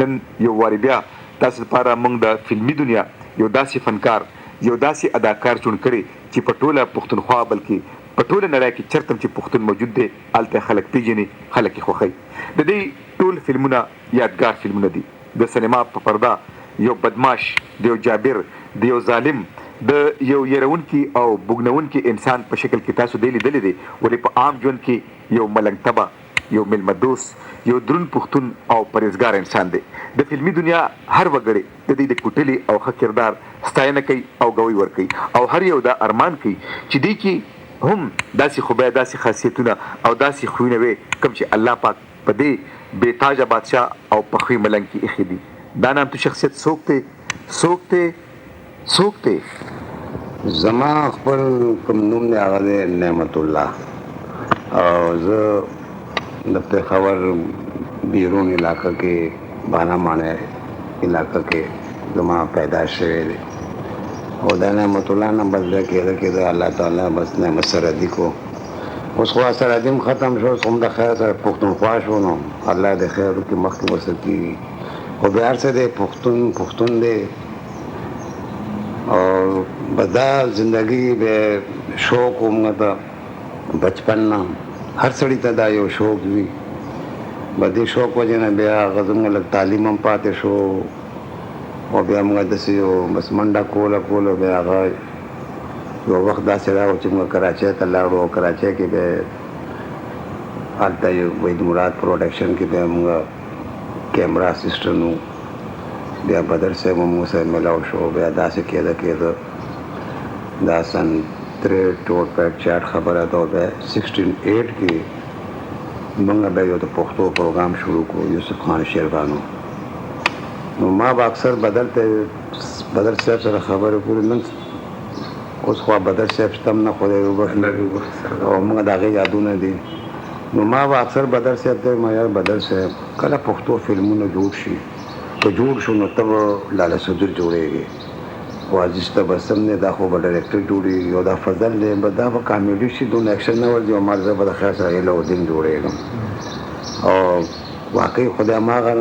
نن یو واري بیا تاسو لپاره موږ د فلمي دنیا یو داسې فنکار یو داسې اداکار چون کړي چې په ټوله پښتونخوا بلکې په ټوله نړۍ کې چرته چې پښتون موجود دی هلته خلک پیژني خلک یې خوښوي د دې ټول فلمونه یادګار فلمونه دي د سینما په پرده یو بدماش د یو جابر د یو ظالم د یو يرونکي او بوګنونکي انسان په شکل کې تاسو دی لیدلې دي ولې په عام ژوند کې یو ملنګ تبا یو ملمدوس یو درون پښتون او پرهیزګار انسان دی د فلمي دنیا هر وګړی د دې د کوټلي او ښه کردار ستاینه کوي او ګوي ورکوي او هر یو دا ارمان کوي چې دی کې هم داسې خوبه داسې خاصیتونه او داسې خوونه وي کوم چې الله پاک په دې بے تاجه بادشاه او په خوی ملنګ کې اخی دی دا نام تو شخصیت څوک ته زما خپل کوم نوم دی هغه دی نعمت الله او زه د پېښور بیرون علاقه کې بانا مانے علاقه کې زما پیدائش شوی دی او دا نعمت الله نه بدله کېده الله تعالی بس نعمت سرحدي کو اوس خو سرحدي ختم شو اوس هم د خیر سره پښتونخوا شو نو الله د خیر کې مخکې ورسره کېږي خو بیا هر څه دی پښتون دی اور بدا زندگی به شوق ومغه ته بچپن نه هر سړی ته دا یو شوق وي بدې شوق وجه نه بیا غزمه لږ تعلیم هم پاتې شو او بیا موږ داسې یو بس منډه کوله بیا هغه یو وخت داسې راغی چې موږ کراچۍ ته لاړو او کراچۍ کې بیا هلته یو وحید مراد پروډکشن کې بیا موږ کیمرا اسسټنټ وو بیا بدر صاحب هم موږ سره ملاو شو بیا داسې کېده دا سن ټوټ پیټ چاټ خبره ده بیا 16 کې موږ بیا یو د پښتو پروګرام شروع کړو یوسف خان شیربانو نو ما به اکثر بدر صاحب سره خبرې کړې نن اوس خو بدر صاحب شته هم نه خدای وبخښي او موږ د هغې یادونه دي نو ما به اکثر بدر صاحب ته ما یار بدر صاحب کله پښتو فلمونه جوړ شي که جوړ شو نو ته به لاله صدر جوړېږي او عزیز ته بسم نه دا خو به ډایرکټر جوړېږي او دا فضل دی به دا به کامیډي شي دونه ایکشن نه ورځي او ما زه به د خیر سره هیله ودین جوړېږم او واقعي خدای هماغه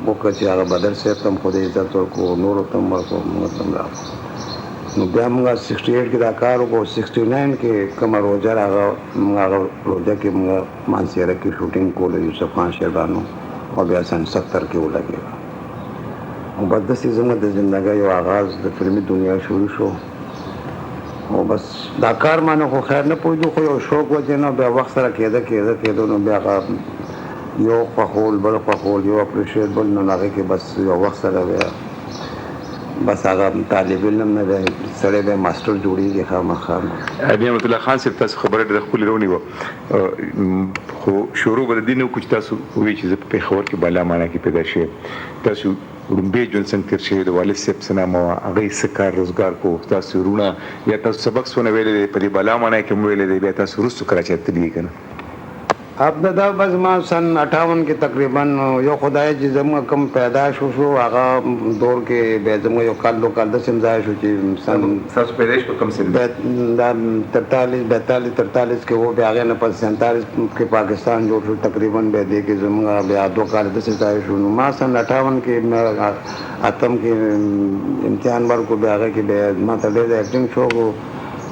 وکړه چې هغه بدر صاحب ته هم خدای عزت ورکړو نورو ته هم ورکړو موږ ته هم راکړو نو بیا موږ 68 کې دا کار وکړو 69 کې کومه روژه راغله موږ هغه روژه کې موږ مانسهره کې شوټینګ کوله یوسف خان شیربانو او بیا سن 70 کې ولګېده او بس داسې زموږ د زندګۍ یو آغاز د فلمي دنیا شروع شو او بس دا کار ما نه خو خیر نه پوهېدو خو یو شوق وجې نه بیا وخت سره کېده نو بیا هغه یو خوښول بل خوښول یو اپریشیټ بل نو هغې کې بس یو وخت سره بیا بس هغه طالب علم نه دی سړی بیا ماسټر جوړېږي خامخا نعمت الله خان صاحب تاسو خبره ډېره ښکلې ونیوه خو شروع به د دې نه وکړو چې تاسو ووایئ چې زه په پېښور کې بالا مانا کې پیدا شوی تاسو رومبې ژوند څنګه تېر شوی د والد صاحب څه نام وه هغوی څه کار روزګار کو تاسو وروڼه یا تاسو سبق څونه ویلی دی په دې بالا مانا کې مو ویلی دی بیا تاسو وروستو کراچۍ ته تللي که نه ابتدا بس ما سن 58 کې تقریبا یو خدای چې زموږ کوم پیدا شو هغه دور کې بیا زموږ یو کال داسې ځای شو چې سن تاسو پیدایش په کوم سن دا 43 کې و بیا هغې نه پس 47 کې پاکستان جوړ شو تقریبا بیا دې کې زموږ بیا 2 کال داسې ځای شو نو ما سن 58 کې اتم کې امتحان ورکړو بیا هغې کې بیا ما ته ډېر ایکټینګ شوق و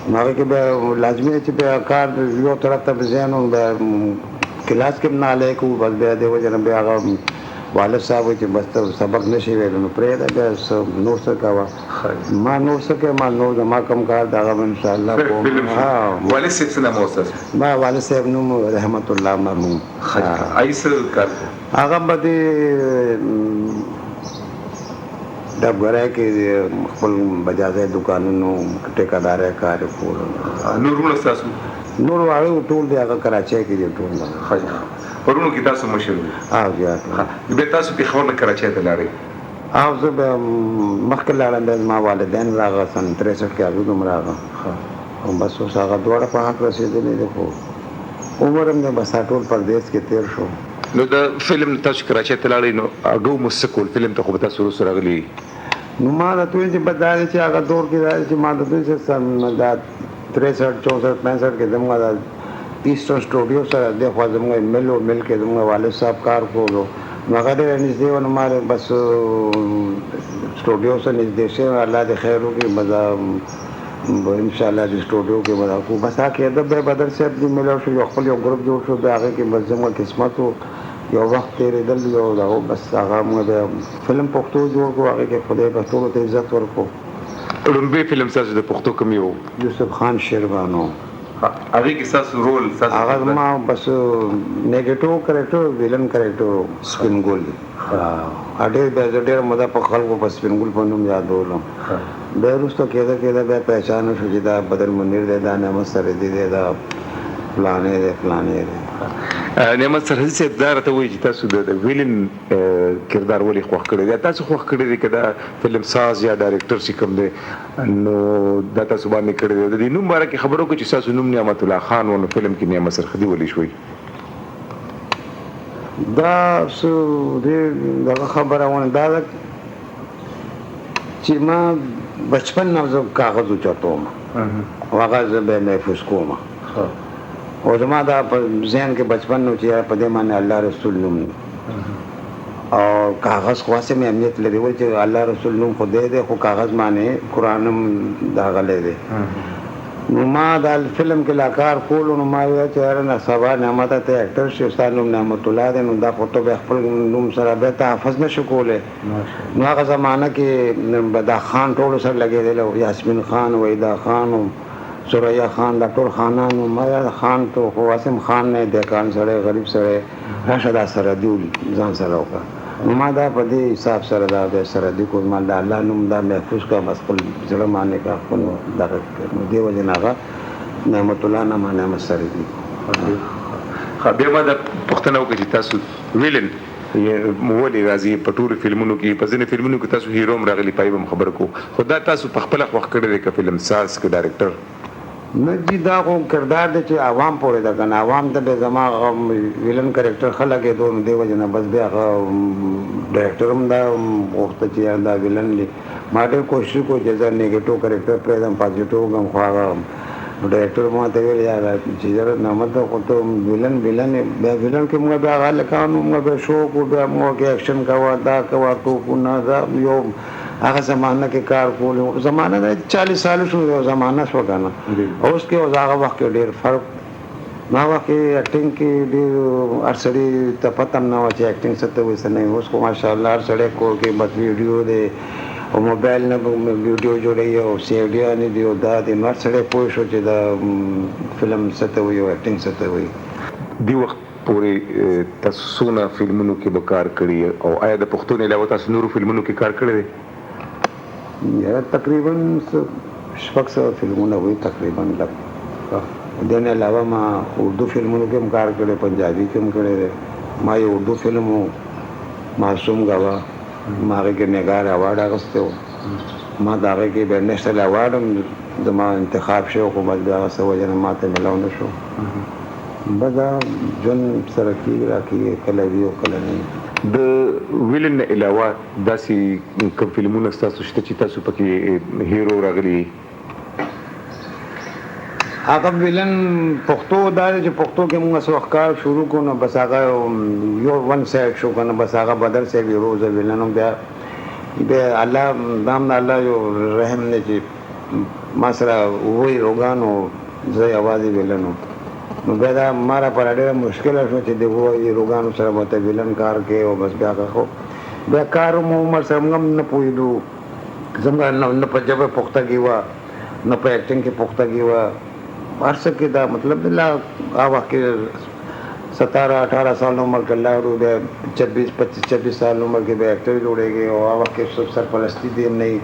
نو هغې کې بیا لازمي چې بیا کار یو طرف ته ذهن و بیا کلاس کې نه هلای کوو بس بیا دې وجې نه بیا هغه والد صاحب وایي چې بس ته سبق نه شي ویلی نو پرېږده بیا نور څه کوه ما نور څه کوې ما نور زما کوم کار د هغه به انشاءالله کوم والد صاحب څه نام و ستاسو ما والد صاحب نوم رحمت الله مرحوم هغې څه کار هغه به دې ډبګری کې خپل بجازۍ دوکانونو ټیکهدارۍ کار یې کول نور وروڼه ستاسو نور هغه ټول دی هغه کراچۍ کې دی ټول پرونو کې تاسو مشر وي زیات بیا تاسو پېښور نه کراچۍ ته لاړئ او زه بیا مخکې لاړم بیا زما والدین راغله سن 63 کې هغوی هم راغله او بس اوس هغه دواړه په حق رسېدلي دي خو عمر هم دی بس ټول پردیس کې تېر شو نو د فلم تاسو کراچۍ ته لاړئ نو هغه مو څه کول فلم ته خو به تاسو وروسته راغلي نو ما راته ویل چې بس دا دی چې هغه دور کې دا دی چې ما د دوی سره دا 63 64 65 کې زموږ د ایسټرن سټوډیو سره دغه زموږ مل کې زموږ والد صاحب کار کولو نو هغه ډېر نږدې و، نو ما بس سټوډیو سره نږدې شوی، الله دې خیر وکړي. مزه انشاءالله دې سټوډیو کې به کوو. بس هغه کې ادب بدر صاحب دې میلاو شو، یو خپل یو ګروپ جوړ شو، بیا هغې کې بس زموږ قسمت و یو وخت تېرېدل، یو دغه بس هغه موږ بیا فلم پښتو جوړ کړو، هغې کې خدای به ټولو ته عزت ورکړو. لومبی فلم ستاسو د پښتو کوم یو؟ یوسف خان شیربانو. هغې کې ستاسو رول هغه زما بس نیګیټیو کرکټر، ویلن کرکټر سپین ګل. ډېر موده په خلکو په سپین ګل په نوم یادولم. بیا وروسته کېده بیا پہچانه شو چې دا بدر منیر دی، دا نعمت سرحدي دی، دا فلانې دی فلانې دی. نعمت سرحدي صاحب دا راته وایي چې تاسو د ویلن کردار ولې خوښ کړی دی؟ تاسو خوښ کړی دی که دا فلم ساز یا ډایرکټر چې کوم دی نو دا تاسو باندې کړی دی؟ د دې نوم باره کې خبر وکړو چې ستاسو نوم نعمت الله خان و، نو فلم کې نعمت سرحدي ولې شوی؟ دا څه دغه خبره ونه دا ده چې ما بچپن نه زه کاغذ اوچتوم او هغه زه به محفوظ کوم. او زما دا په ذهن کې بچپن نه چې په دې باندې الله رسول نوم او کاغذ خو هسې مې اهمیت لري، ولې چې الله رسول نوم خو دی خو کاغذ باندې قرآن هم داغلی دی. نو ما دا فلم کې لا کار کولو، نو ما ویل چې یاره نه سبا نعمت ته اکټر شي، ستا نوم نعمت الله دی، نو دا خو ته به خپل نوم سره بیا تحفظ نه شو کولی. نو هغه زمانه کې به دا خان ټولو سره لګېدلی و، یاسمین خان، وحیده خان، سریا خان، دا ټول خانان و. ما یاره خان تو خو واسم خان نه دی، کان سړی غریب سړی، راشه دا سرحدي ځان سره وکړه. نو ما دا په دې حساب سره دا سرحدي کو، ما د الله نوم دا محفوظ کړه، بس خپل زړه باندې کړه، خپل دغه نو دې وجې نه هغه نعمت الله نه ما نعمت سرحدي. بیا ما دا پوښتنه وکړه چې تاسو ویلن ولې راځي په ټولو فلمونو کې؟ په ځینې فلمونو کې تاسو هیرو هم راغلي، پای به هم خبره کوو، خو دا تاسو په خپله خوښ کړی دی که فلم ساز که ډایرکټر؟ نه جی دا خو کردار دی چې عوام پورې ده که نه، عوام ته به زما ویلن کرکټر ښه لګېدو، نو دې وجې نه بس بیا هغه ډایرکټر هم دا غوښته چې دا ویلن دی. ما ډېر کوشش وکړو چې زه نیګیټیو کرکټر پرېږدم، پازیټیو وکړم، خو هغه ډایرکټر ما ته ویل یاره چې یاره نعمت خو ته ویلن بیا ویلن کې موږ بیا هغه لکانو موږ بیا شو کو، بیا موږ کې ایکشن کوه، دا کوه، توپونه، دا یو هغه زمانه کې کار کول. زمانه د 40 سال شو، یو زمانه شو که نه. اوس کې اوس هغه وخت کې ډېر فرق. نو هغه وخت کې اکټینګ کې ډېر هر سړي ته پته هم نه وه چې اکټینګ څه ته وایي څه نه. اوس خو ماشاءالله هر سړی کور کې بس ویډیو دی او موبایل نه ویډیو جوړوي او سیډیانې دي او دا دی، نو هر سړی پوه شو چې دا فلم څه ته وایي او اکټینګ څه ته وایي. دې وخت پورې تاسو څونه فلمونو کې به کار کړي او آیا د پښتو نه علاوه تاسو نورو فلمونو کې کار کړی دی؟ یا تقریبا 600 فلمونه وي تقریبا لږ. دې نه علاوه ما اردو فلمونو کې هم کار کړی، پنجابي کې هم کړی دی. ما یو اردو فلم و معصوم گوا، ما هغې کې نګار اواډ اخیستی و، ما د هغې کې بیا نیشنل اواډ هم زما انتخاب شوی، خو بس بیا هغه څه وجې نه ما ته میلاو نه شو. بس دا ژوند سره کېږي راکېږي، کله وي او کله نه. د ویلن نه علاوه داسې کوم فلمونه ستاسو شته چې تاسو پکې هیرو راغلي؟ هغه ویلن پښتو دا دی چې پښتو کې موږ څه وخت کار شروع کړو، نو بس هغه یو ون سایډ شو که نه، بس هغه بدر صاحب هیرو زه ویلن هم بیا الله دا هم د الله یو رحم دی چې ما سره اووه هیروګانو زه یوازې ویلن وم. نو بیا دا ما راپاره ډېره مشکله شوه چې د اووه هیروګانو سره به ته ویلن کار کوې او بس بیا خو بیا کار مو عمر سره موږ هم نه پوهېدو، زموږ نه په ژبه پختګي وه نه په ایکټینګ کې پختګي وه، هر څه کې دا مطلب دی لا هغه وخت کې 17-18 سال عمر کې الله ورو بیا 25-26 سال عمر کې بیا ایکټر جوړېږي او هغه وخت کې سرپرستی دی هم نه وي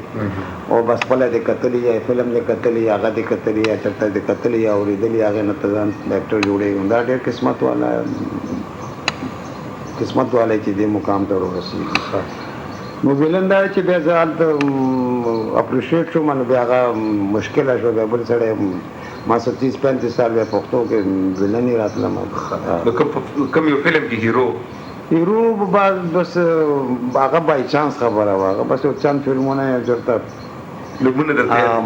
او بس خپله دې کتلي یا فلم دې کتلي هغه دې کتلي یا چېرته دې کتلي یا اورېدلي هغې نه ته ځان ایکټر جوړېږي. دا ډېر قسمت والی چې دې مقام ته ورسېږي. نو ویلن دا چې بیا زه هلته اپریشیټ شوم، نو بیا هغه مشکله شوه، بیا بل سړی ما 30-35 سال بیا پښتو کې ویلن یې راتلم. کوم یو فلم کې هیرو بس هغه بای چانس خبره وه، هغه بس یو چند فلمونه یې چېرته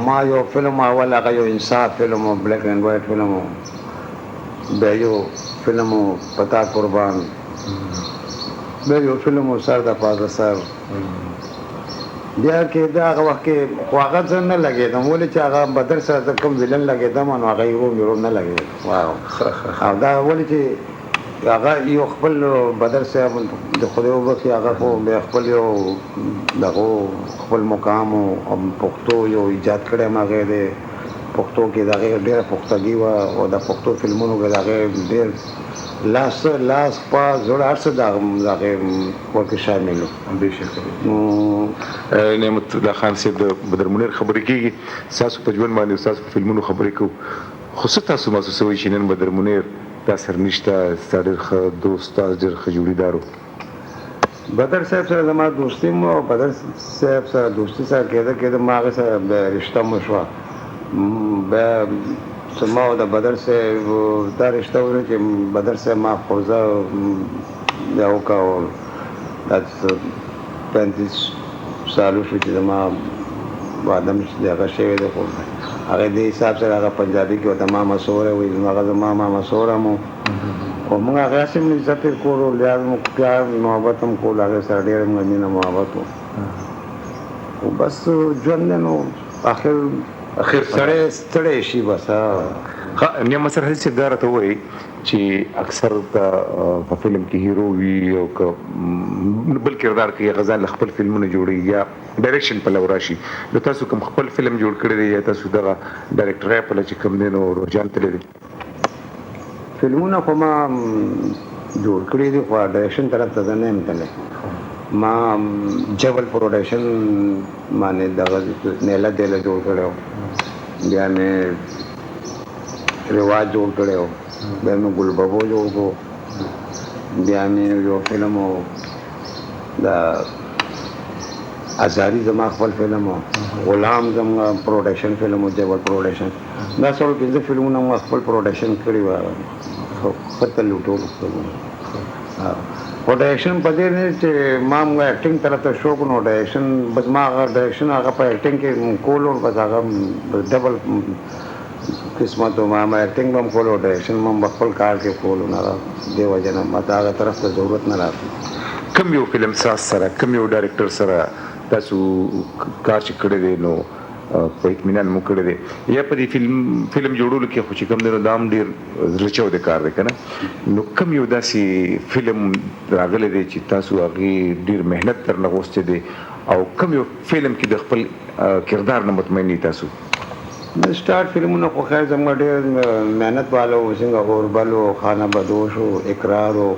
ما یو فلم اول هغه یو انصاف فلم و، بلیک اینډ وایټ فلم و، بیا یو فلم و پتا قربان، بیا یو فلم و سر د پازه سر بیا کې دا هغه وخت کې خو هغه زه نه لګېدم ولې چې هغه بدر سره د کوم ویلن لګېدم نو هغه یو نه لګېد واو او دا ولې چې هغه یو خپل بدر صاحب د خدای وبخښي هغه خو بیا خپل یو دغه خپل مقام او پښتو یو ایجاد کړی هغه د پښتو کې دغه ډېره پښتګي وه او د پښتو فلمونو کې دغه ډېر لاس په زړه هر څه دغه ورکې شامل وو نعمت الله خان صاحب د بدر منیر خبرې کېږي ستاسو په ژوند باندې ستاسو په فلمونو خبرې کوو خو څه تاسو محسوسوئ چې نن بدر منیر دا سر نشته ستا ډېر ښه دوست تاسو ډېر ښه جوړیدار و بدر صاحب سره زما دوستي مو او بدر صاحب سره دوستي سره کېده ما هغې سره رشته مو شوه بیا ما او د بدر صاحب دا رشته وکړه چې بدر صاحب ما خوځه بیا وکړه او دا 35 سالو شو چې زما واده مې هغه شوی دی خو هغه دې حساب سره هغه پنجابي کې ورته ما مسوره وایي نو هغه زما ما مسوره مو او موږ هغه هسې مو عزت یې کولو لیاز مو پیار محبت هم کولو هغې سره ډېره موږ مینه محبت و خو بس ژوند دی نو اخر سړی ستړی شي بس نعمت سر حدیث صاحب دا راته ووایي چې اکثر په فلم کې هیرو وي او بل کردار کې غزان له خپل فلمونه جوړي یا ډایرکشن په لور راشي نو تاسو کوم خپل فلم جوړ کړی دی یا تاسو دغه ډایرکټر په لچ کوم دی نو رجحان تللی دی فلمونه خو ما جوړ کړي دي خو ډایرکشن طرف ته نه یم تللی ما جبل پروډکشن باندې دغه نیله دیله جوړ کړی و بیا مې رواج جوړ کړی و بیا مې ګل بابو جوړ کړو بیا مې یو فلم و د ازاري زما خپل فلم و غلام زما پروډکشن فلم و جبل پروډکشن دا څلور پنځه فلمونه مو خپل پروډکشن کړي وو ښه تل ټول خو ډایرکشن په دې نه چې ما موږ ایکټینګ طرف ته شوق نو ډایرکشن بس ما هغه ډایرکشن هغه په ایکټینګ کې کولو بس هغه ډبل قسمت ما ایکټینګ هم کولو ډایرکشن هم خپل کار کې کولو نه دی وجه نه ما هغه طرف ته ضرورت نه راځي کوم یو فلم ساز سره کوم یو ډایرکټر سره تاسو کار چې کړی دی نو په اطمینان مو کړی دی یا په دې فلم جوړولو کې خو چې کوم دی نو دا هم ډېر زړه چاودی کار دی که نه نو کوم یو داسې فلم راغلی دی چې تاسو هغې ډېر محنت درنه غوستی دی او کوم یو فلم کې د خپل کردار نه مطمئن یې تاسو سٹارٹ فلمونه خو خیر زموږ ډېر محنت والا و څنګه غوربل و خانه بدوش و اقرار و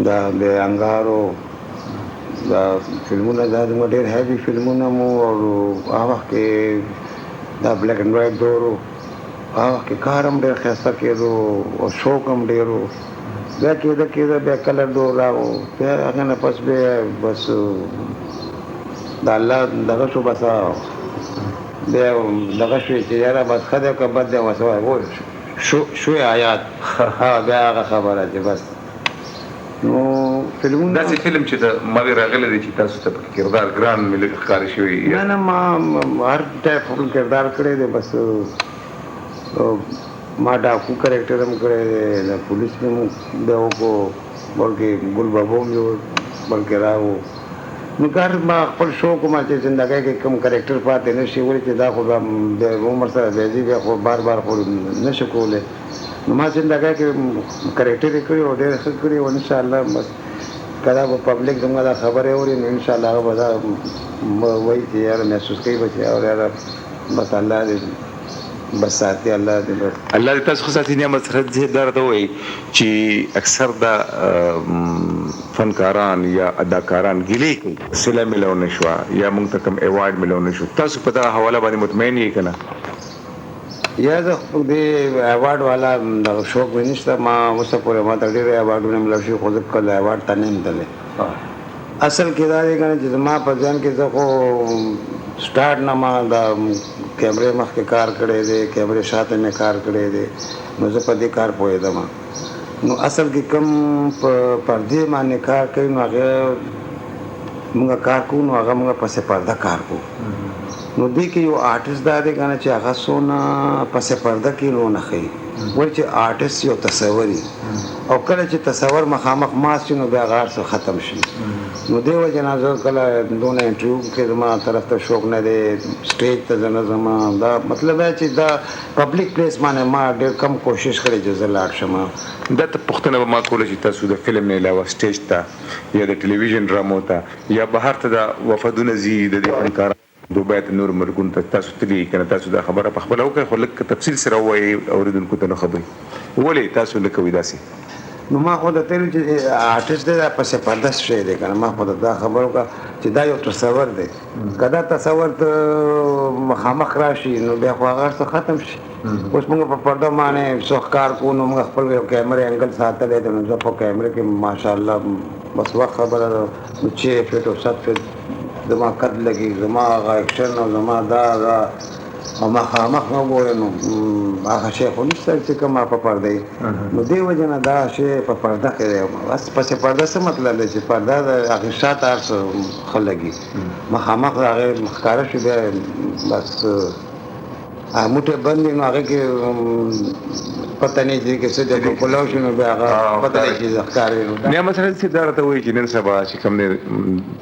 دا بې انګار و دا فلمونه دا زموږ ډېر هیوي فلمونه مو او هغه وخت کې دا بلیک اینډ وایټ دور و هغه وخت کې کار هم ډېر ښایسته کېدو او شوق هم ډېر و بیا کېده بیا کلر دور راغو بیا هغې نه پس بیا بس د الله دغه شو بس بیا دغه شوې چې یاره بس ښه دی که بد دی بس شوې آیات بیا هغه خبره چې بس نو فلمونه داسې فلم چې د مغې راغلی دی چې تاسو ته پکې کردار ګران ملي ښکاري شوی نه ما هر ټایپ کردار کړی دی بس ما ډاکو کریکټر هم کړی دی د پولیس هم بیا وکړو بلکې ګل بابو هم جوړ بلکې راو نو کار ما خپل شوق ما چې زندګۍ کې کوم کریکټر پاتې نه شي ولې چې دا خو د عمر سره ځي بیا خو بار خو نه شو کولی نو ما زندګۍ کې کریکټر یې کړي او ډېر ښه کړي او انشاءالله بس کله به پبلک زموږ دا خبرې اوري نو انشاءالله هغه به دا وایي چې یاره محسوس کوي به چې یاره بس الله دې بس ساتي الله دې تاسو خو ساتي نعمت صاحب دا راته وایي چې اکثر دا فنکاران یا اداکاران ګیلې کوي صله میلاو نه شوه یا موږ ته کوم ایوارډ میلاو نه شو تاسو په دغه حواله باندې مطمئن یې که نه یا زه دې ایوارډ والا دغه شوق مې نشته ما اوسه پورې ما ته ډېر ایوارډونه ملاو شوي خو زه کله ایوارډ ته نه یم تللی اصل کې دا دی که نه چې زما په ځان کې زه خو سٹارټ نه ما د کیمرې مخکې کار کړی دی کیمرې شاته مې کار کړی دی نو زه په دې کار پوهېدم نو اصل کې کوم په پردې باندې کار کوي نو هغه موږ کار کوو نو هغه موږ پسې پرده کار کوو نو دې کې یو آرټسټ دا دی که نه چې هغه څونه پسې پرده کې نو نه ښیي وایي چې آرټسټ یو تصوري او کله چې تصور مخامخ ماس شي نو بیا غار څه ختم شي نو دی وجه نه زه کله دونه انټرویو کې زما طرف ته شوق نه دی سټیج ته زه نه ځم دا مطلب دی چې دا پبلک پلیس باندې ما ډېر کم کوشش کړی چې زه لاړ شم دا ته پوښتنه به ما کوله چې تاسو د فلم نه علاوه سټیج ته یا د ټلویزیون ډرامو ته یا بهر ته د وفدونه زی د دې فنکار دوبه ته نور ملکون ته تاسو تلی کنه تاسو دا خبره په خپل او کې خو لک تفصیل سره وایي اوریدونکو ته نه خبري ولې تاسو نه کوي داسې نو ما خو د تل چې آرټسټ دی پسې پرده شي دی کنه ما خو دا خبرو کا چې دا یو تصور دی کدا تصور ته مخامخ راشي نو بیا خو هغه څه ختم شي اوس موږ په پرده باندې څوخکار کو نو موږ خپل یو کیمرې انګل ساتل دی نو په کیمرې کې ماشاءالله بس وخت خبره چې فټ او 7 فټ زما قد لګي زما اکشن او زما دا او مخامخ نو ګورې نو هغه شی خو نشته چې کوم په پرده نو دی وجه نه دا شی په پرده کې دی بس پسې پرده څه مطلب دی چې پرده د هغې شاته هر څه ښه لګي مخامخ د هغې ښکاره شي بیا بس موټې بند دي نو هغې کې پته نه چې څه دی پلاو شي نو بیا هغه پته نه چې ښکار وي بیا مثلا چې دا راته وایي چې نن سبا چې کوم دی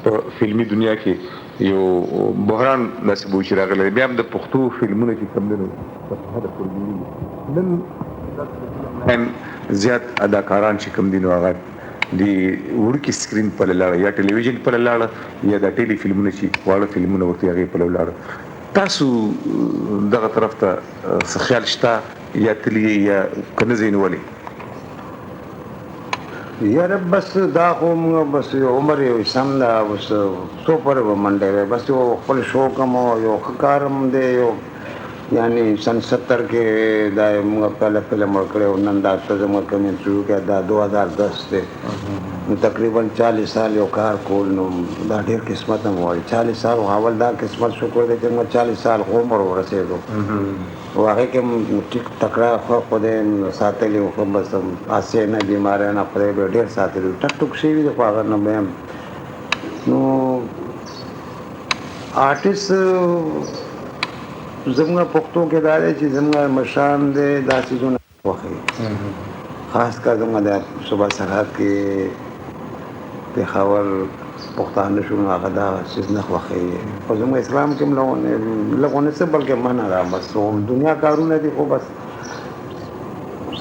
په فلمي دنیا کې یو بحران نصیب وشي راغلی بیا هم د پښتو فلمونه چې کوم دی نو په هدف ورجوړېږي نن زیات اداکاران چې کوم دي نو هغه د وړوکي سکرین په لاړه یا ټلویزیون په لاړه یا د ټیلی فلمونه چې واړه فلمونه ورته هغې په لاړه تاسو دغه طرف ته څه خیال شته یا تللی یا که نه ځئ نو ولې یاره بس دا خو بس یو عمر یو سم ده اوس څو پورې به منډی دی بس یو خپل شوق هم یو ښه کار هم دی یو یعنی سن 70 کې دا موږ پهله فلم ورکړی او نن دا ته زموږ کوم انټرویو کې دا 2010 دی نو تقریبا 40 سال یو کار کول نو دا ډېر قسمت هم غواړي 40 سال اول دا قسمت شکر دی چې موږ 40 سال عمر ورسېدو او هغې کې ټیک تکړه خدای ساتلي خو بس هسې نه بیماری نه خدای به ډېر ساتلي ټک ټوک شوي دي خو هغه نه به هم نو آرټسټ زموږ پښتو کې دا دی چې زموږ مشران دی دا څیزونه خوښوي خاص کر زموږ د صوبه سرحد کې پېښور پښتانه شو نو هغه دا څیز نه خوښوي خو زموږ اسلام کې هم لږونه څه بلکې منع ده بس دنیا کارونه دي خو بس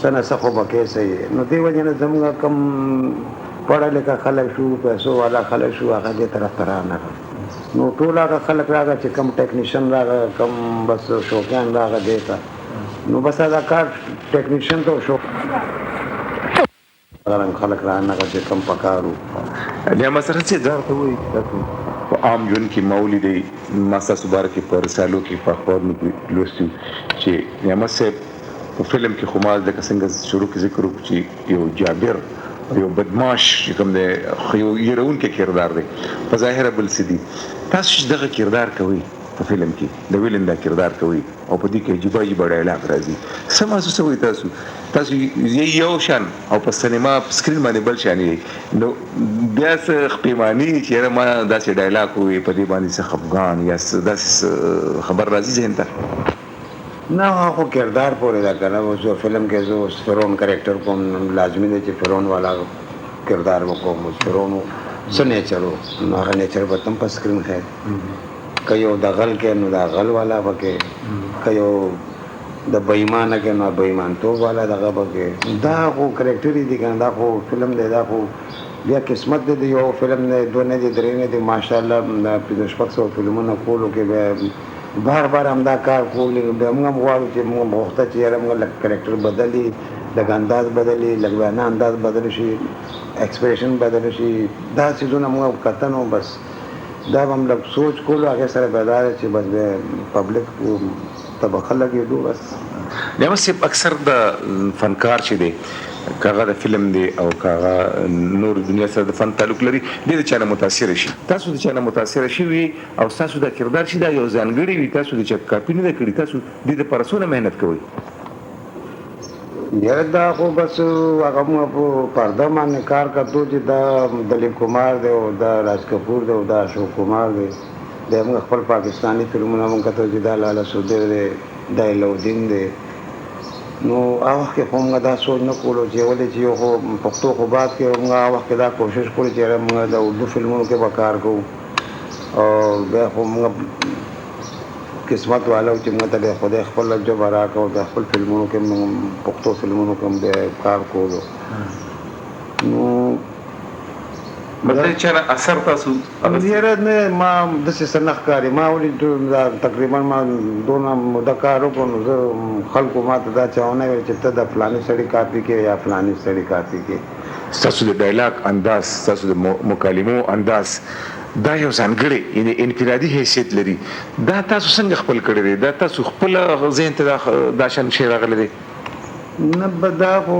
څه نه څه خو به کې صحیح نو دې وجې نه زموږ کم پړه لیکه خلک شو پیسو والا خلک شو هغه دې طرف ته رانغلل نو ټول هغه خلک راغله چې کم ټیکنیشن راغله کم بس شوقیان راغله دې ته نو بس دا کار ټیکنیشن ته شوق خلک رانغله چې کم پکارو بیا مثلا چې دا ورته وایي تاسو په عام ژوند کې مولي دی ما ستاسو باره کې په رسالو کې په اخبارونو کې لوستي چې نعمت صاحب په فلم کې خو ما لکه څنګه شروع کې ذکر وکړو چې یو جابر یو بدماش چې کوم دی یو یېرونکی کردار دی په ظاهره بل څه دي تاسو چې دغه کردار کوئ په فلم کې د ویلن دا کردار کوئ او په دې کې عجیبه عجیبه ډایلاګ راځي څه محسوسوئ تاسو یو شان او په سینما سکرین باندې بل شان یې نو بیا څه خپېماني چې یاره ما داسې ډایلاګ ووایي په دې باندې څه خفګان یا داسې خبر راځي ذهن ته نه خو کردار پورې ده که نه اوس فلم کې زه اوس فرعون کرکټر کوم لازمي دی چې فرعون والا کردار وکړم اوس فرعون څه نیچر و نو هغه نیچر به ته هم په سکرین ښایي که یو د غل کې نو د غل والا به کې که یو د بېایمانه کې نو بېایمانتوب والا دغه به کې دا خو کرکټري دي که نه دا خو فلم دی دا خو بیا قسمت دی د یو فلم دی دوه نه دي درې نه دي ماشاءالله د 500 فلمونه کولو کې بیا بار بار همدا کار کولی بیا موږ هم غواړو چې موږ غوښته چې یاره موږ لږ کرکټر بدلي لږ انداز بدلي لږ بیانه انداز بدل شي ایکسپریشن بدل شي دا څیزونه موږ کتل نو بس دا به هم لږ سوچ کولو هغې سره به دا دی چې بس بیا پبلک ته به ښه لګېدو بس نعمت صاحب اکثر د فنکار چې دی کاغه د فلم دی او کاغه نور دنیا سره د فن تعلق لري د چا نه متاثر شي تاسو د چا نه متاثر شي او تاسو د کردار شي دا یو ځانګړی وي تاسو د چا کاپی نه کړی تاسو د لپاره څونه مهنت کوئ یاره دا خو بس هغه موږ په پرده باندې کار کتو چې دا دلیپ کمار دی او دا راج کپور دی او دا اشوک کمار دی دا موږ خپل پاکستاني فلمونه موږ کتو چې دا لاله سودر دی دا الودین دی نو هغه وخت کې خو موږ دا سوچ نه کولو چې ولې چې یو خو پښتو خو بعد کې موږ هغه وخت کې دا کوشش کړو چې موږ د اردو فلمونو کې به کار کوو او بیا خو موږ قسمت والا چې موږ ته خدای خپل ژبه راکړه او د خپل فلمونو کې موږ پښتو فلمونو کې بیا کار کولو نو مطلب چې اثر تاسو یاره نه ما داسې څه نه ښکاري ما ولې تقریبا ما دونه موده کار وکړو نو زه خلکو ما ته دا چاونه ویل چې ته د فلاني سړي کاپي کې یا فلاني سړي کاپي کې تاسو د ډایلاګ انداز تاسو د مکالمو انداز دا یو ځانګړی یعنی انفرادي حیثیت لري دا تاسو څنګه خپل کړی دی دا تاسو خپل ذهن ته دا شان شی راغلی دی نه به دا خو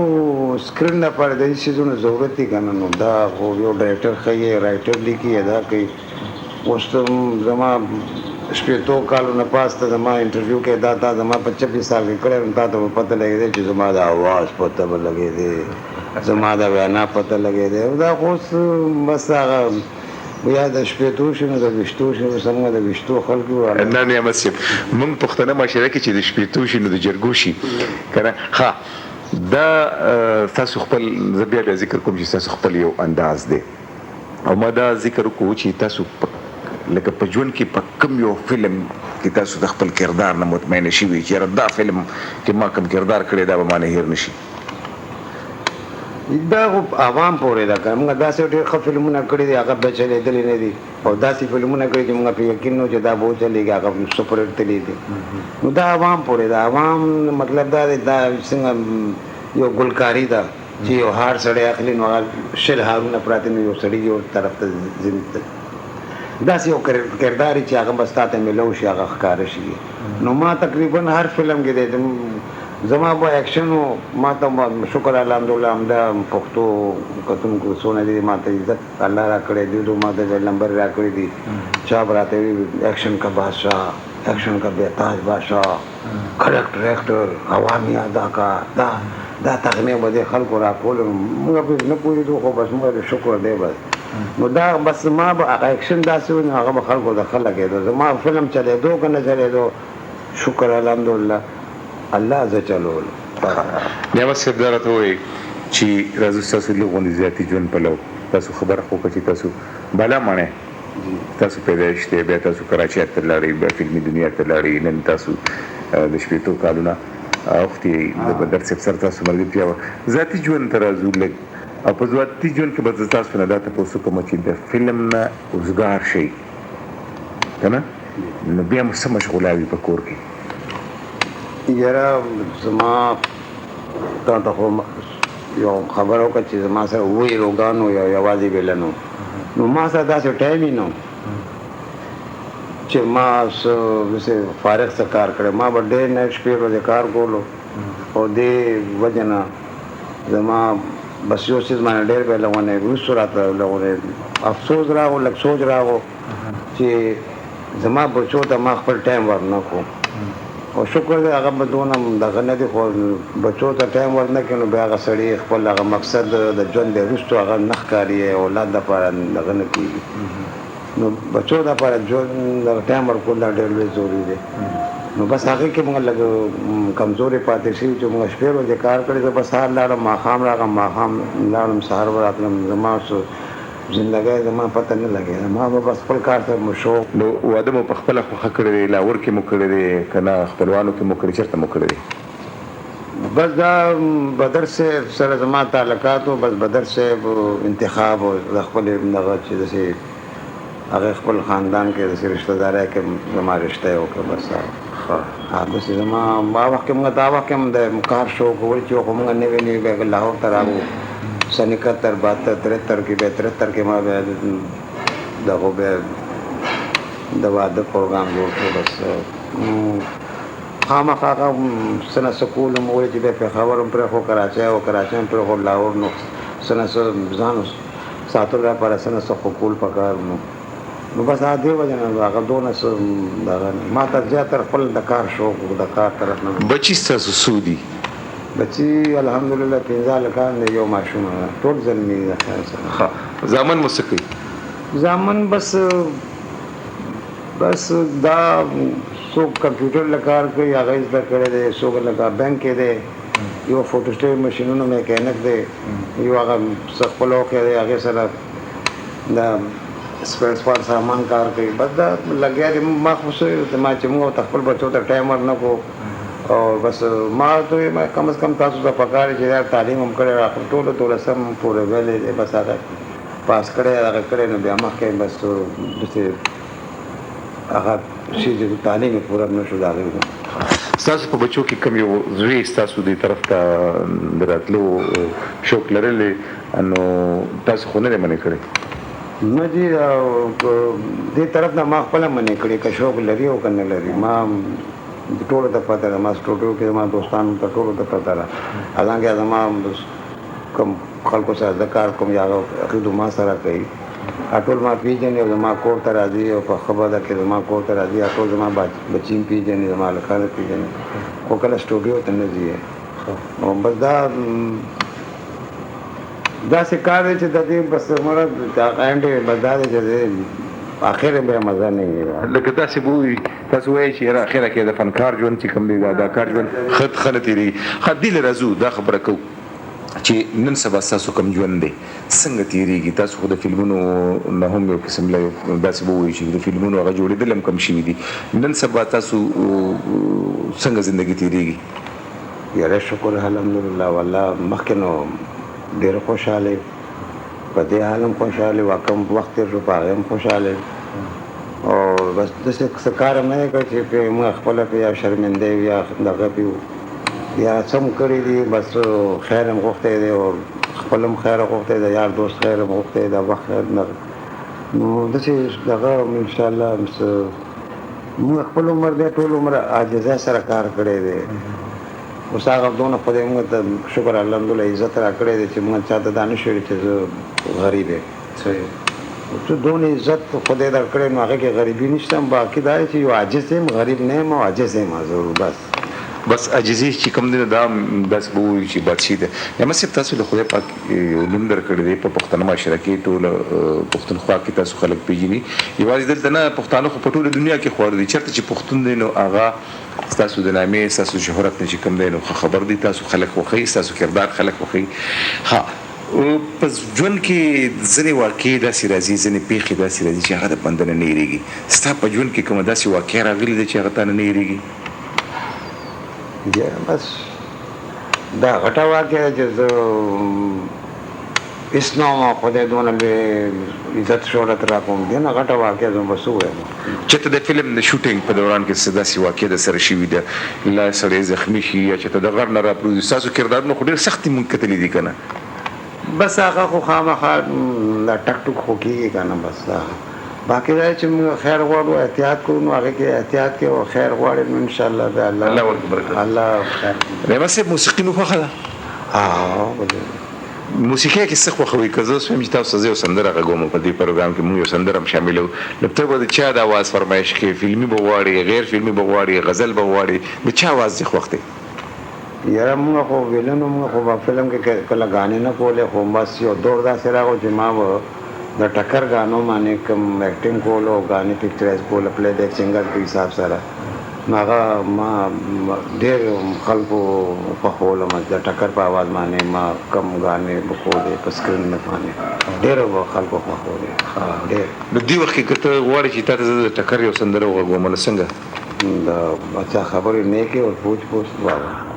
سکرین لپاره د هېڅ څیزونو ضرورت دی که نه نو دا خو یو ډایرکټر ښیي رایټر لیکي ادا کوي اوس ته زما شپېتو کالو نه پاس ته زما انټرویو کې دا تا زما په 26 سال کې کړی نو تا ته به پته لګېدی چې زما د اواز پته به لګېدی زما د وینا پته لګېدی دا خو اوس بس هغه یا د شپېتو شي نو د ویشتو شي څنګه د ویشتو خلکو نه نعمت صاحب موږ پښتانه معاشره کې چې د شپېتو شي نو د جرګو شي که نه ښه دا تاسو خپل زه بیا ذکر کوم چې تاسو خپل یو انداز دی او ما دا ذکر وکړو چې تاسو لکه په ژوند کې په کوم یو فلم کې تاسو د خپل کردار نه مطمئن شوي چې دا فلم کې ما کوم کردار کړی دا به ما نه هیر نشي دا خو عوام پورې ده که موږ داسې ډېر ښه فلمونه کړي دي هغه بیا چلېدلي نه دي او داسې فلمونه کړي چې موږ په یقین نه چې دا به وچلېږي هغه سپر هټ تللی دي نو دا عوام پورې ده عوام مطلب دا دی دا څنګه یو ګلکاري ده چې یو هار سړی اخلي نو هغه شل هارونه پراته نو یو سړي یو طرف ته داسې یو کردار چې هغه بس تا ته میلو شي هغه ښکاره شي نو ما تقریبا هر فلم کې دی زما به ایکشن ما ته شکر الحمدلله همدا پښتو کتونکو څونه دي ما ته عزت الله را کړی دی ما ته نمبر را کړی دي چا به راته وي ایکشن کا بادشاہ ایکشن کا بےتاج بادشاہ کریکټر ایکټر عوامي اداکار دا تغنیه به د خلکو راکول موږ پرې نه پوهېدو خو بس موږ شکر دی بس نو دا بس ما به هغه ایکشن داسې و نو هغه به خلکو د ښه لګېدو زما فلم چلېدو که نه چلېدو شکر الحمدلله الله ز چلول نعمت صاحب دا راته وایي چې راځو ستاسو لږ غوندې زیاتې ژوند پلو تاسو خبره خو وکړه چې تاسو بالا ماڼی تاسو پیدایش دی بیا تاسو کراچۍ ته لاړئ بیا فلمي دنیا ته لاړئ نن تاسو د شپېتو کالونه اوښتې د بدر صاحب سره تاسو ملګرتیا وه ذاتي ژوند ته راځو لږ او په ذاتي ژوند کې به زه تاسو نه دا تپوس وکړم چې د فلم نه اوزګار شئ که نه نو بیا مو څه مشغولاوي په کور کې یاره زما تا ته خو یو خبره وکړه چې زما سره اووه روګان و یا یوازې بیله نو ما سره داسې ټایم یې نه چې ما څه فارغ څه کار کړی ما به ډېر نه شپې ورځې کار کولو او دې وجه نه زما بس یو څیز باندې ډېر بیا لغونی وروستو راته لغونی افسوس راغو لږ سوچ راغو چې زما بچو ته ما خپل ټایم ورنه کړو او شکر دی هغه به دونه دغه نه دي خو بچو ته ټایم ورنه کړي نو بیا هغه سړي خپل هغه مقصد د ژوند دی وروستو هغه نه ښکاري اولاد دپاره دغه نه کېږي نو بچو دپاره ژوند دغه ټایم ورکول دا ډېر لوی ضروري دی نو بس هغې کې موږ لږ کمزورې پاتې شوي چې موږ شپې ورځې کار کړی زه به سهار لاړم ماښام راغلم ماښام لاړم سهار به راتلم زما زندګۍ زما پته نه لګېده ما به بس خپل کار سره مو شوق نو واده مو په خپله خوښه کړی دی لاهور کې مو کړی دی که نه خپلوانو کې مو کړی چېرته مو کړی دی بس دا بدر صاحب سره زما تعلقات و بس بدر صاحب انتخاب و د خپلې دغه چې داسې هغې خپل خاندان کې داسې رشتهدارۍ کې زما رشته یې وکړه بس داسې زما هغه وخت کې موږ دا وخت کې هم د کار شوق ول چې خو موږ نوي نوي بیا لاهور ته راغلو سن 71 72 73 کې بیا 73 کې ما بیا دغه بیا د واده پروګرام جوړ کړو بس خامخا هغه څه نه څه کولم وایي چې بیا پېښور هم پرېښو کراچۍ او کراچۍ هم پرېښو لاهور نو څه نه څه ځان ساتلو لپاره څه نه څه خو کول پکار نو بس دې وجه نه هغه دونه څه دغه ما ته زیاتره خپل د کار شوق و د کار طرف نه بچي ستاسو څو دي بچي الحمدلله 15 کال دی یو ماشوم ټول زلمي ده ښه زامن مو څه کوي زامن بس دا څوک کمپیوټر له کار کوي هغه زده کړی دی څوک لکه بینک کې دی یو فوټو سټیټ ماشینونو میکانیک دی یو هغه خپلو کې دی هغې سره د سپیرس پارټ سامان کار کوي بس دا لګیا دی ما خو ما چې موږ ته خپل بچو ته ټایم ور نه کو او بس ما ته کم از کم تاسو ته پکار چې دا تعلیم هم کړی راکړ ټولو سم پورې ویلې دی بس هغه پاس کړی هغه کړی نو بیا مخکې بس داسې هغه شي چې تعلیم یې پوره نه شو د هغې ستاسو په بچو کې کوم یو زوی ستاسو دې طرف ته د راتلو شوق لرلی نو تاسو خو نه دی منې کړی نه جی دې طرف نه ما خپله منې کړې که شوق لري او که نه لري ما ټولو ته پته ده ما سټوډیو کې زما دوستانو ته ټولو ته پته ده حالانکه زما کوم خلکو سره زه کار کوم یا عقیدو ما سره کوي ټول ما پیژني او زما کور ته راځي او په ښه بده کې زما کور ته راځي ټول زما بچیم پیژني زما هلکان پیژني خو کله سټوډیو ته نه ځي نو بس داسې کار دی چې د دې بس مړه اینډ بس دا دی چې اخر بیا مزه نه وي لکه تاسو به وایي تاسو وایئ چې یاره اخره کې د فنکار ژوند چې کوم دی د اداکار ژوند ښه نه تېرېږي ښه دې له راځو دا خبره کوو چې نن سبا ستاسو کوم ژوند دی څنګه تېرېږي تاسو خو د فلمونو نه هم یو قسم له داسې به وایو چې د فلمونو هغه جوړېدل هم کم شوي دي نن سبا تاسو څنګه زندګي تېرېږي یاره شکر الحمدلله والله مخکې نو ډېر خوشحاله په دې حال هم خوشحاله وه کوم وخت تېر شو په هغې هم خوشحاله او بس داسې څه کار هم نه دی کړی چې پرې موږ خپله پرې یا شرمنده یو یا دغه پرې یا څه هم کړي دي بس خیر هم غوښتی دی او خپل هم خیر غوښتی دی یار دوست خیر هم غوښتی دی وخت خیر نه نو داسې دغه انشاءالله موږ خپل عمر دی ټول عمر عاجزۍ سره کار کړی دی اوس هغه دونه خدای موږ ته شکر الحمدلله عزت را کړی دی چې موږ چاته دا نه شوي چې زه غریب یم څه دونه عزت خدای در کړی نو هغې کې غریبي نشته باقي دا چې یو عاجز یم غریب نه یم او عاجز یم ضرور بس عاجزي چې کوم دی نو دا داسې به ووایو چې بادشي ده احمد صاحب تاسو له خدای پاک یو نوم درکړی دی په پښتنه معاشره کې ټوله پښتونخوا کې تاسو خلک پیژني یوازې دلته نه پښتانه خو په ټوله دنیا کې خوار دي چېرته چې پښتون دی نو هغه ستاسو د نامې ستاسو شهرت نه چې کوم دی نو خبر دی تاسو خلک خوښوي ستاسو کردار خلک خوښوي ها په ژوند کې ځینې واقعې داسې راځي ځینې پیښې داسې راځي چې هغه د بنده نه هېرېږي ستا په ژوند کې کومه داسې واقعه راغلې ده چې هغه تا نه هېرېږي بس دا غټه واقعه چې زه هېڅ نه وم خدای دونه بې عزت شهرت را کوم دی نه غټه واقعه زه بس ووایم چېرته د فلم د شوټینګ په دوران کې څه داسې واقعه د سره شوي ده لا سړی زخمي شي یا چېرته د غر نه راپروزي ستاسو کردارونه خو ډېر سختې مونږ کتلي دي که نه بس هغه خو خامخا دا ټک ټک خو کېږي که نه بس باقي دا چې موږ خیر غواړو احتیاط کوو نو هغې کې احتیاط کوو او خیر غواړې نو انشاءالله د الله ورکړي برکت الله خیر رحمت صاحب موسیقي مو خوښه ده موسیقي کې څه خوښوئ که زه اوس وایم چې تاسو زه یو سندره غږوم په دې پروګرام کې موږ یو سندره هم شاملو نو ته به د چا د اواز فرمایش کې فلمي به غواړې غیر فلمي به غواړې غزل به غواړې د چا اواز دې خوښ دی یاره موږ خو ویلنو موږ خو په فلم کې کله غانې نه کولې خو بس یو دور داسې راغو چې ما به د ټکر غانو باندې کوم ایکټینګ کولو غانې پکچرایز کولو پلی بیک سنګر په حساب سره نو هغه ما ډېر خلکو خوښولم د ټکر په اواز باندې ما کم غانې به کولې په سکرین باندې ډېرو خلکو خوښولې ډېر نو دې وخت کې که ته غواړې چې تا ته زه د ټکر یو سندره وغږوم نو څنګه د بچا خبرې نه کې او پوچ بابا